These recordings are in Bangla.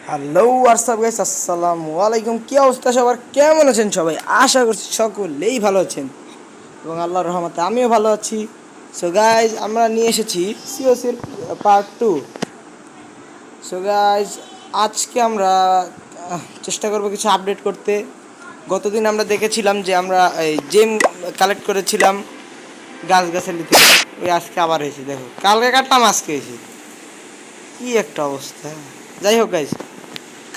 হ্যালো হোয়াটসঅ্যাপ গাইস, আসসালামু আলাইকুম। কি অবস্থা সবার, কেমন আছেন সবাই? আশা করছি সকলেই ভালো আছেন এবং আল্লাহর রহমতে আমিও ভালো আছি। সো গাইজ, আমরা নিয়ে এসেছি সিওসির পার্ট 2। সো গাইজ, আজকে আমরা চেষ্টা করব কিছু আপডেট করতে। গতদিন আমরা দেখেছিলাম যে আমরা এই জেম কালেক্ট করেছিলাম গাছগাছালি থেকে, ওই আজকে আবার হয়েছে। দেখো, কালকে কাটলাম, আজকে হয়েছে। কি একটা অবস্থা! যাই হোক গাইজ,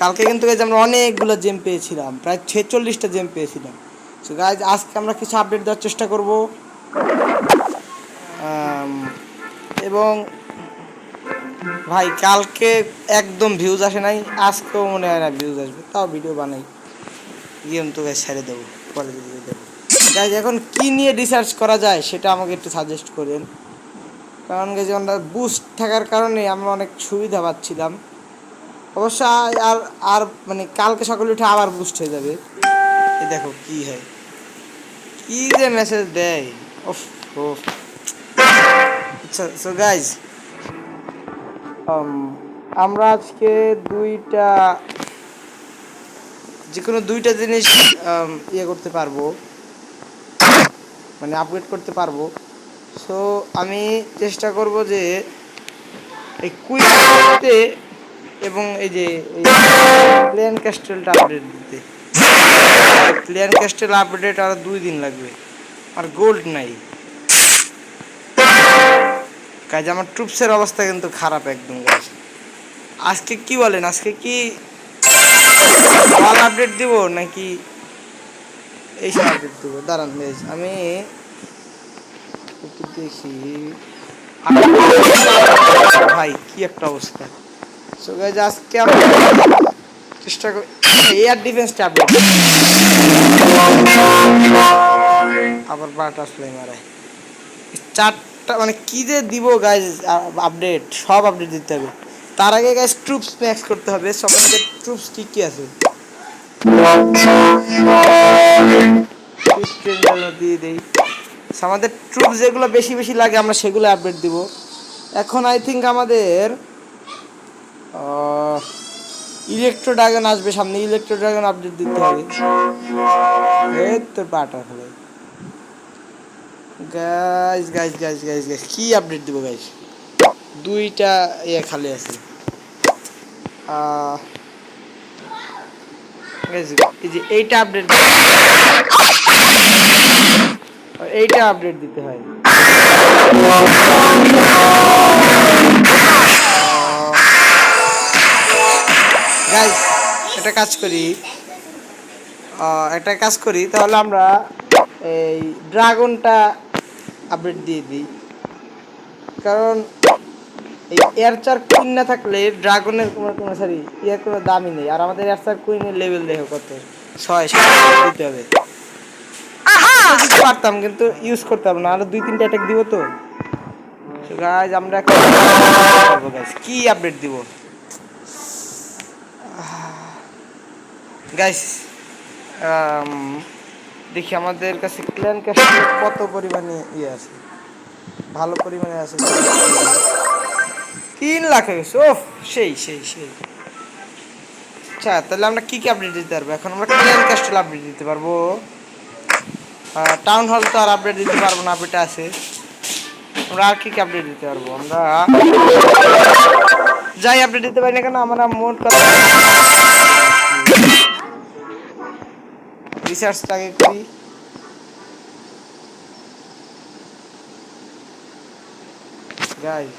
কালকে কিন্তু গাইজ আমরা অনেকগুলো জেম পেয়েছিলাম, প্রায় 46টা জেম পেয়েছিলাম। সো গাইজ, আজকে আমরা কিছু আপডেট দেওয়ার চেষ্টা করব। এবং ভাই, কালকে একদম ভিউজ আসে নাই, আজকেও মনে হয় না ভিউজ আসবে, তাও ভিডিও বানাই। গেম তো গাইজ ছেড়ে দেবো, পরে ভিডিও দেবো। গাইজ, এখন কি নিয়ে রিসার্চ করা যায় সেটা আমাকে একটু সাজেস্ট করেন, কারণ গাইজ আমরা বুস্ট থাকার কারণে আমরা অনেক সুবিধা পাচ্ছিলাম। অবশ্য আর আর মানে কালকে সকালে উঠে আবার বুস্ট হয়ে যাবে। এই দেখো কি হয়, কি যে মেসেজ দেয়! ওফ ওফ। আচ্ছা, সো গাইজ, আমরা আজকে যে কোনো দুইটা জিনিস ইয়ে করতে পারবো, মানে আপগ্রেড করতে পারবো। সো আমি চেষ্টা করব যে এই কুইজতে এবং এই যে এই প্লেন ক্যাস্টেলটা আপডেট দিতে। প্লেন ক্যাস্টেল আপডেট আর 2 দিন লাগবে, আর গোল্ড নাই। কাজ আমার ট্রুপসের অবস্থা কিন্তু খারাপ একদম গাইজ। আজকে কি বলেন, আজকে কি ওয়াল আপডেট দিব নাকি এইসব আপডেট দিব? দাঁড়ান গাইজ, আমি একটু দেখি। ভাই, কি একটা অবস্থা! সো গাইজ, আজকে আমরা চেষ্টা করি এয়ার ডিফেন্সটা আপডেট। আবার বাটারফ্লাই মারায় চারটা, মানে কি যে দিব গাইজ আপডেট, সব আপডেট দিতে হবে। তার আগে গাইজ ট্রুপস ম্যাক্স করতে হবে। আমাদের ট্রুপস কি কি আছে দিয়ে দেই। আমাদের ট্রুপস যেগুলো বেশি বেশি লাগে আমরা সেগুলো আপডেট দিব। এখন আই থিঙ্ক আমাদের ইলেকট্রো ড্রাগন আসবে সামনে, ইলেকট্রো ড্রাগন আপডেট দিতে হবে। এই তো butterfly. Guys guys guys guys guys কি আপডেট দিব গাইজ? দুইটা ইয়ে খালি আছে। এই যে এইটা আপডেট, এইটা আপডেট দিতে হয়। গাইজ, একটা কাজ করি তাহলে আমরা এই ড্রাগনটা আপডেট দিয়ে দিই, কারণ এই এয়ারচার কুইন না থাকলে ড্রাগনের কোনো সরি ইয়ার কোনো দামই নেই। আর আমাদের এয়ারচার কুইনের লেভেল দেখো কত, 6 দিতে হবে। পারতাম কিন্তু ইউজ করতাম না, আরো 2-3টা অ্যাটাক দিব তো। গাইজ, আমরা কি আপডেট দিব গাইজ? দেখি আমাদের কাছে ক্ল্যান ক্যাস্টেল কত পরিমাণে ইয়ে আছে, ভালো পরিমাণে আছে। 3 লাখ হয়ে গেছে। ওফ, সেই সেই সেই। আচ্ছা, তাহলে আমরা কি কি আপডেট দিতে পারবো? এখন আমরা ক্ল্যান ক্যাস্টেল আপডেট দিতে পারবো। টাউন হল তো আর আপডেট দিতে পারবো না, আপডেট আছে। আমরা আর কি কি আপডেট দিতে পারবো? আমরা যাই আপডেট দিতে পারি না কেন, আমরা মোট কথা রিসার্চটা আগে করি। গাইস,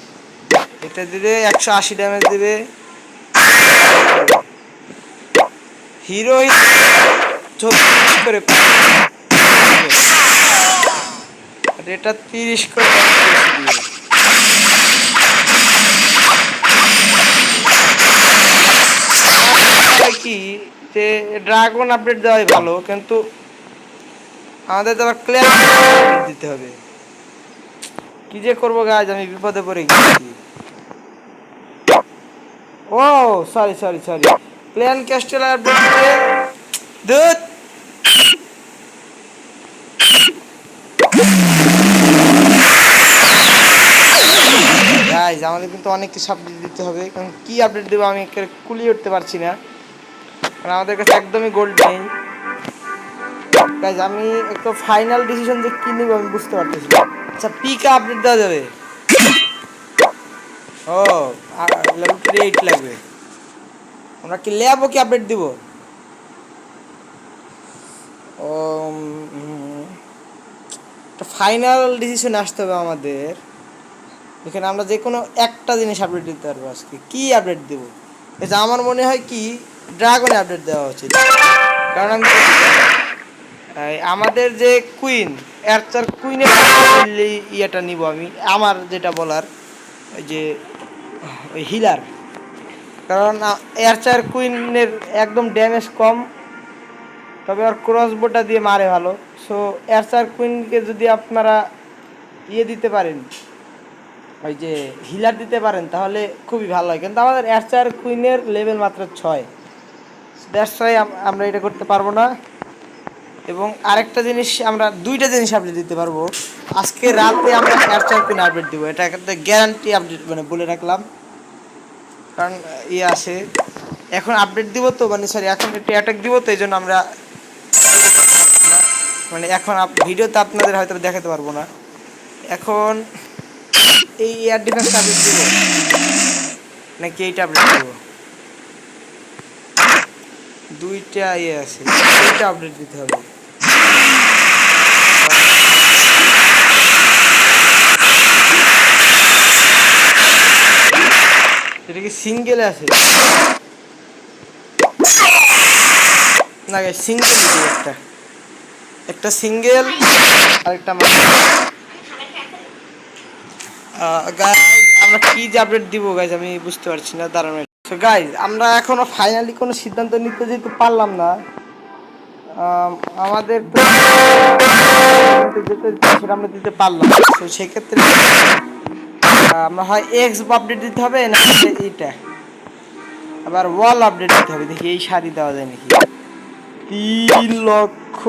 এটা দিলে 180 ড্যামেজ দিবে। হিরো 36 করে, আর এটা 30 করে দিবে। কি যে ড্রাগন আপডেট দেওয়াই ভালো, কিন্তু আমাদের তো আবার ক্লিয়ার দিতে হবে। কি যে করবো গাইজ, আমি বিপদে পড়ে গেছি। Oh sorry sorry sorry, plan castle update দুধ। গাইজ, আমাদের কিন্তু তো অনেক কিছু আপডেট দিতে হবে, কারণ কী আপডেট দেবো আমি কুলিয়ে উঠতে পারছি না, কারণ আমাদের কাছে একদমই গোল্ড নেই। গাইজ আমি একটু ফাইনাল ডিসিশন যে কী নেবো আমি বুঝতে পারতেছি না। আচ্ছা পিকা আপডেট দেওয়া যাবে? ও লেভেল 8 লাগবে। আমরা কি ল্যাবও কি আপডেট দিব? ও একটা ফাইনাল ডিসিশন আসতে হবে আমাদের। এখানে আমরা যে কোনো একটা জিনিস আপডেট দিতে পারবো। আজকে কী আপডেট দেবো? এটা আমার মনে হয় কি ড্রাগনে আপডেট দেওয়া উচিত, কারণ আমি আমাদের যে কুইন এরচার কুইনের ইয়েটা নিব আমি, আমার যেটা বলার ওই যে ওই হিলার, কারণ এরচার কুইনের একদম ড্যামেজ কম, তবে আর ক্রসবোটা দিয়ে মারে ভালো। সো এরচার কুইনকে যদি আপনারা ইয়ে দিতে পারেন, ওই যে হিলার দিতে পারেন, তাহলে খুবই ভালো হয়। কিন্তু আমাদের এরচার কুইনের লেভেল মাত্র 6, দ্যাটস ওয়াই আমরা এটা করতে পারবো না। এবং আরেকটা জিনিস, আমরা দুইটা জিনিস আপডেট দিতে পারবো আজকে রাতে। আমরা এরচার কুইন আপডেট দিব, এটা একটা গ্যারান্টি আপডেট মানে বলে রাখলাম, কারণ ইয়ে আছে এখন আপডেট দিব তো, মানে সরি এখন একটু অ্যাটাক দিব তো, এই জন্য আমরা মানে এখন ভিডিওতে আপনাদের হয়তো দেখাতে পারবো না। এখন এই এয়ার ডিফেন্স আপডেট দিব নাকি এইটা আপডেট দিব? দুইটা ইয়ে আছে, দুইটা আপডেট দিতে হবে। এটা কি সিঙ্গেলে আছে? না গাইস সিঙ্গেল দিই, একটা সিঙ্গেল আর একটা গাইস আমরা কি যে আপডেট দিব গাইস আমি বুঝতে পারছি না, দাঁড়ানো। তো গাইস আমরা এখনো ফাইনালি কোনো সিদ্ধান্ত নিতে যেতে পারলাম না। আমাদের সেটা আমরা দিতে পারলাম, তো সেক্ষেত্রে আমরা হয় এক্স আপডেট দিতে হবে না এইটা, আবার ওয়াল আপডেট দিতে হবে। দেখি এই শাড়ি দেওয়া যায় নাকি। 3 লক্ষ,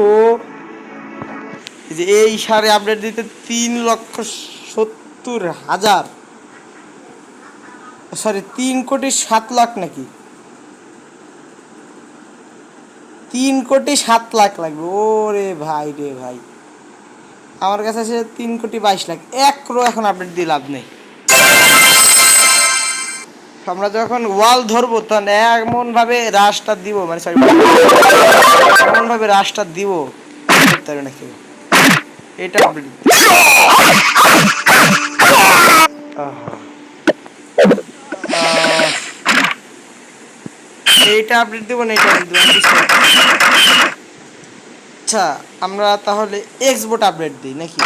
যে এই শাড়ি আপডেট দিতে 3,70,000, সরি 3,07,00,000 নাকি 3,07,00,000 লাগবে। ওরে ভাই রে ভাই, আমার কাছে আছে 3,22,00,000। 1 ক্রো এখন আপডেট দিয়ে লাভ নেই। আমরা যখন ওয়াল ধরবো তখন এমন ভাবে রাশটা দিব, মানে সরি এমন ভাবে রাশটা দিব করতে পারবে না কেউ। এটা আপডেট এইটা আপডেট দিব না, এটা আপডেট দিব। আচ্ছা আমরা তাহলে এক্স বোট আপডেট দিই নাকি?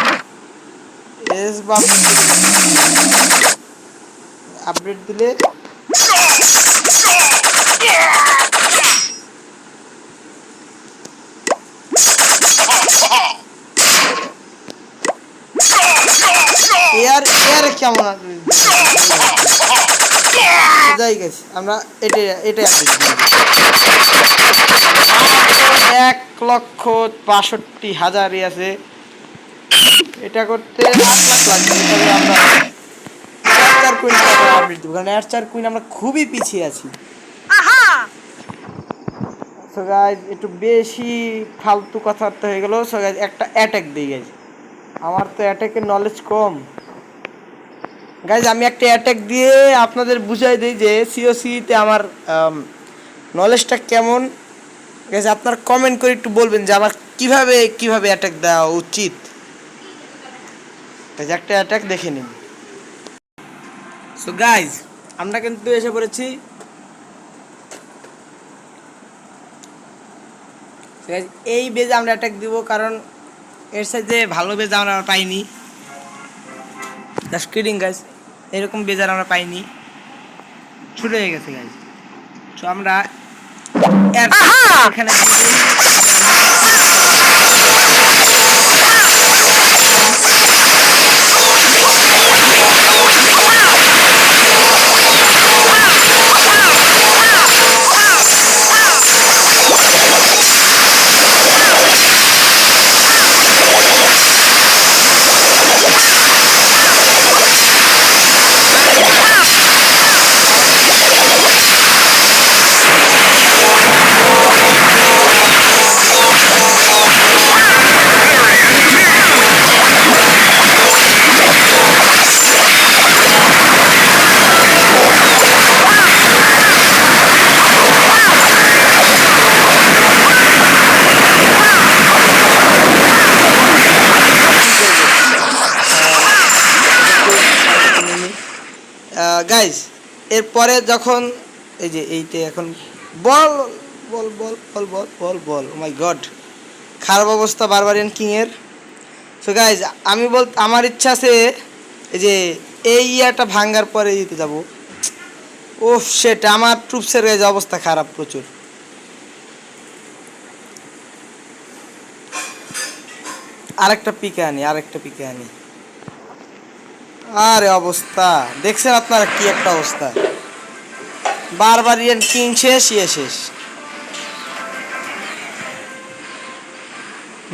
এক্স বোট আপডেট দিলে এয়ার কেমন যাই গেছি আমরা এটাই আপডেট দিই। 1,65,000 আছে, এটা করতে 8,00,000 লাগবে। তবে আমরা এরচার কুইন আপডেট দিব, কারণ এরচার কুইন আমরা খুবই পিছিয়ে আছি। সো গাইজ একটু বেশি ফালতু কথাবার্তা হয়ে গেল। সো গাইজ একটা অ্যাটাক দিই গাইজ, আমার তো অ্যাটাকের নলেজ কম। গাইজ আমি একটা অ্যাটাক দিয়ে আপনাদের বুঝাই দিই যে সিওসিতে আমার নলেজটা কেমন। গাইজ আপনার কমেন্ট করে একটু বলবেন যে আমার কিভাবে অ্যাটাক দেওয়া উচিত। গাইজ একটা অ্যাটাক দেখে নিন। সো গাইজ আমরা কিন্তু এসে পড়েছি। এই বেজে আমরা অ্যাটাক দিব, কারণ এর সাথে ভালো বেজ আমরা পাইনি। জাস্ট কিডিং গাইজ, এরকম বেজার আমরা পাইনি, ছুটে হয়ে গেছে গাইজ। তো আমরা এখানে গাইজ এরপরে যখন এই যে এইটা এখন বল বল বল বল বল বল বল ও মাই গড, খারাপ অবস্থা বারবারিয়ান কিংয়ের। সো গাইজ আমার ইচ্ছা আছে এই যে এই ইয়াটা ভাঙ্গার পরে দিতে যাবো। ও সেটা আমার ট্রুপসের গাইজ অবস্থা খারাপ প্রচুর। আরেকটা পিকে আনি। আরে অবস্থা দেখছেন আপনারা কি একটা অবস্থা, বারবারিয়ান কিং শেষ, শেষ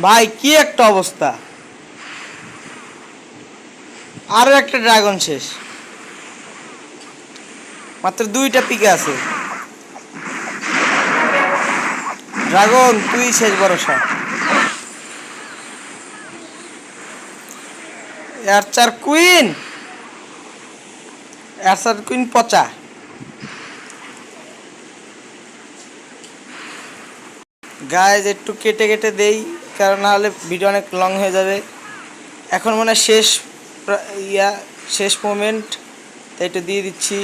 ভাই, কি একটা অবস্থা। আরো একটা ড্রাগন শেষ, মাত্র 2টা পিকে আছে। ড্রাগন তুই শেষ ভরসা। আর্চার কুইন পচা। গাইজ একটু কেটে কেটে দেই, কারণ নাহলে ভিডিও অনেক লং হয়ে যাবে। এখন মনে হয় শেষ মোমেন্ট, তাই একটু দিয়ে দিচ্ছি।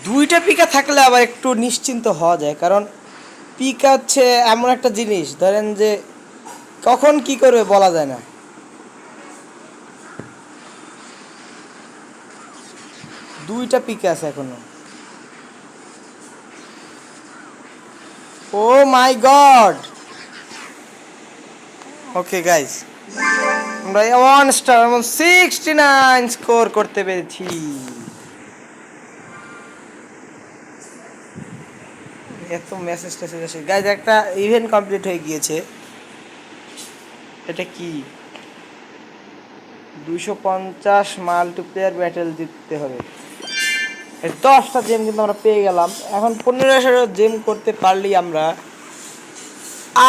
2টা পিকা থাকলে আবার একটু নিশ্চিন্ত হওয়া যায়, কারণ পিকা হচ্ছে এমন একটা জিনিস, ধরেন যে কখন কি করবে বলা যায় না। দুইটা পিকে আছে এখনো। ও মাই গড। ওকে গাইস, আমরা 1 স্টার এবং 69 স্কোর করতে পেরেছি। এত মেসেজ আসে গাইস। একটা ইভেন্ট কমপ্লিট হয়ে গিয়েছে। এটা কি 250 মাল্টিপ্লেয়ার ব্যাটেল জিততে হবে। 10টা জেম কিন্তু আমরা পেয়ে গেলাম। এখন 1500 জেম করতে পারলেই আমরা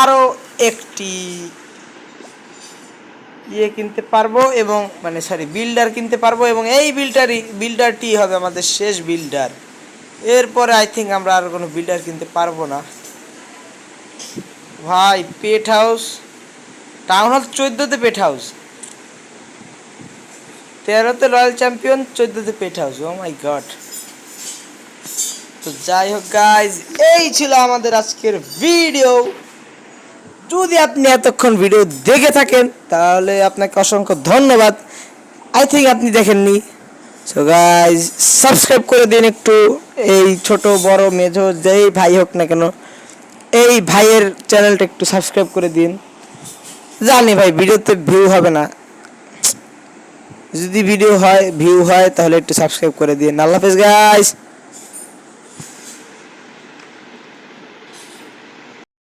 আরো একটি কিনতে পারবো, এবং বিল্ডার কিনতে পারবো, এবং এই বিল্ডারটি হবে আমাদের শেষ বিল্ডার। এরপরে আই থিঙ্ক আমরা আর কোনো বিল্ডার কিনতে পারবো না ভাই। পেট হাউস, টাউন হল 14তে পেট হাউস, 13তে রয়্যাল চ্যাম্পিয়ন, 14তে pet house. Oh my god. তো যাই হোক গাইজ, এই ছিল আমাদের আজকের ভিডিও। যদি আপনি এতক্ষণ ভিডিও দেখে থাকেন তাহলে আপনাকে অসংখ্য ধন্যবাদ। আই থিঙ্ক আপনি দেখেননি। সো গাইজ সাবস্ক্রাইব করে দিন একটু, এই ছোট বড় মেজো যেই ভাই হোক না কেন, এই ভাইয়ের চ্যানেলটা একটু সাবস্ক্রাইব করে দিন। জানি ভাই ভিডিওতে ভিউ হবে না, যদি ভিউ হয় তাহলে একটু সাবস্ক্রাইব করে দিন। আল্লাহ হাফেজ গাইজ।